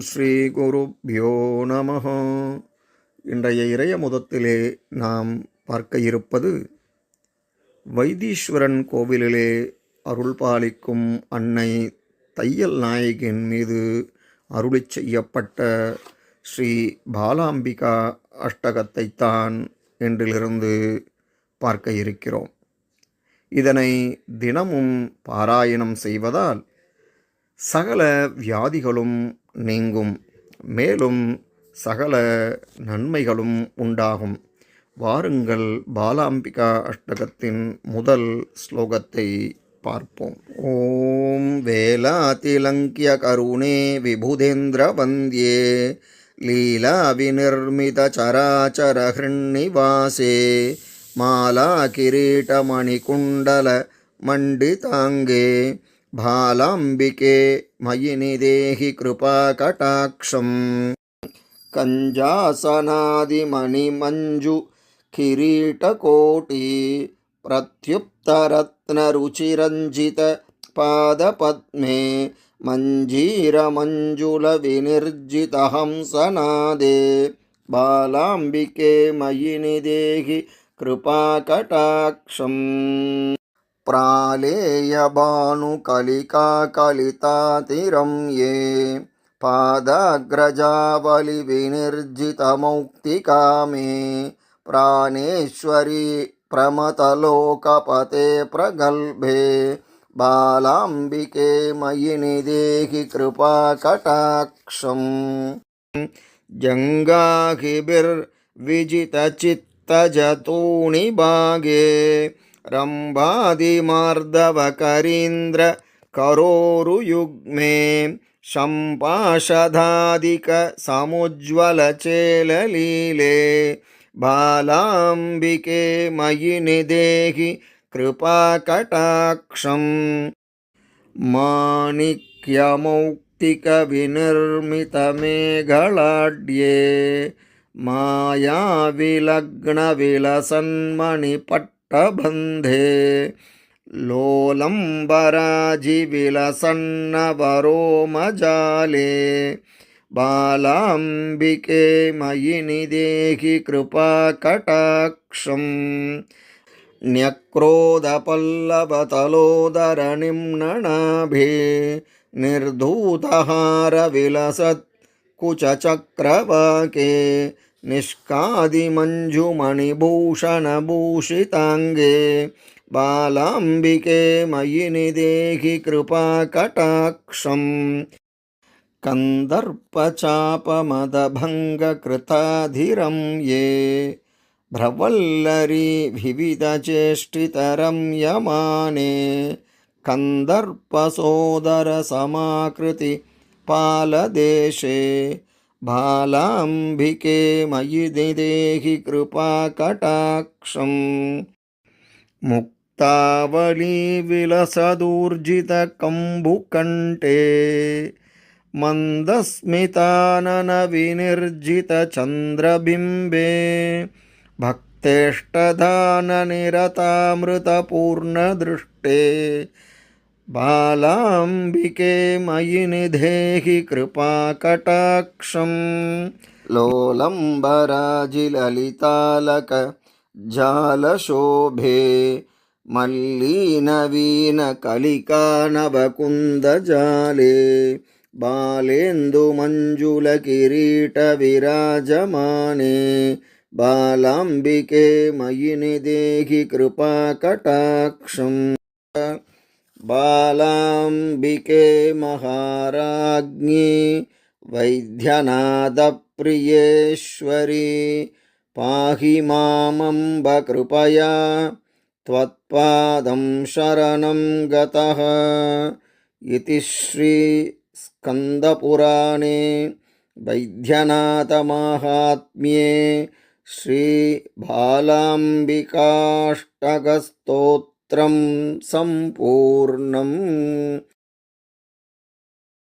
ஸ்ரீ குருப்யோ நமः. இன்றைய இறைய முதத்திலே நாம் பார்க்க இருப்பது வைத்தீஸ்வரன் கோவிலிலே அருள் பாலிக்கும் அன்னை தையல் நாயகியின் மீது அருளிச் செய்யப்பட்ட ஸ்ரீ பாலாம்பிகா அஷ்டகத்தைத்தான் என்றிலிருந்து பார்க்க இருக்கிறோம். இதனை தினமும் பாராயணம் செய்வதால் சகல வியாதிகளும் நீங்கும், மேலும் சகல நன்மைகளும் உண்டாகும். வாருங்கள் பாலாம்பிகா அஷ்டகத்தின் முதல் ஸ்லோகத்தை பார்ப்போம். ஓம் வேலாதிலங்கிய கருணே விபுதேந்திர வந்தியே லீலா விநிர்மித சராச்சர ஹிருன்னிவாசே மாலா கிரீட மணிகுண்டல மண்டிதாங்கே பாலாம்பிகே மயி நிதேஹி கிருபா கடாட்சம். கஞ்சாசனாதி மணி மஞ்சு கிரீடகோட்டி பிரத்யுப்தரத்ன ருச்சிரஞ்சித பாதபத்மே மஞ்சீர மஞ்சுள விநிர்ஜித ஹம்சநாதே பாலாம்பிகே மயி நிதேஹி கிருபா கடாட்சம். प्रालेय भानुकलिका कलितातिरं ये पादाग्रजावलि विनिर्जितमौक्तिकामे प्राणेश्वरी प्रमतलोकपते प्रगल्भे बालाम्बिके मयि निदेहि कृपा कटाक्षम्. जङ्गाहिभिर्विजितचित्तजतूणि भागे रम्भादिमार्दवकरीन्द्र करोरुयुग्मे शम्पाशधादिक समुज्ज्वलचेललीले बालाम्बिके मयि निदेहि कृपा कटाक्षम्. माणिक्यमौक्तिक विनिर्मितमेघलाड्ये मायाविलग्नविलसन्मणिपट्टबन्धे लोलम्बराजिविलसन्नवरोमजाले बालाम्बिके मयि निदेहि कृपा कटाक्षम्. न्यक्रोधपल्लवतलोदरनिम्ननाभे निर्धूतहारविलसत्कुचचक्रवाके निष्कादिमञ्जुमणिभूषणभूषिताङ्गे बालाम्बिके मयि निदेहि कृपा कटाक्षम्. कन्दर्पचापमदभङ्गकृताधिरं ये भ्रवल्लरी विविधचेष्टितरं यमाने कन्दर्पसोदरसमाकृति पालदेशे बालाम्बिके मयि निदेहि कृपा कटाक्षम्. मुक्तावली विलसदूर्जितकम्बुकण्ठे मन्दस्मितानन विनिर्जितचन्द्रबिम्बे भक्तेष्टदाननिरतामृतपूर्णदृष्टे बालाम्बिके मयि निदेहि कृपा कटाक्षम्. लोलम्बराजिललितालक जालशोभे मल्लीनवीनकलिकानवकुन्दजाले बालेन्दुमञ्जुलकिरीटविराजमाने बालाम्बिके मयि निदेहि कृपा कटाक्षम्. बालाम्बिके महाराज्ञी वैद्यनाथप्रियेश्वरी पाहि मामम्ब कृपया त्वत्पादं शरणं गतः. इति श्री स्कन्दपुराणे वैद्यनाथमाहात्म्ये श्री बालाम्बिकाष्टकस्तोत्रं सम्पूर्णम्.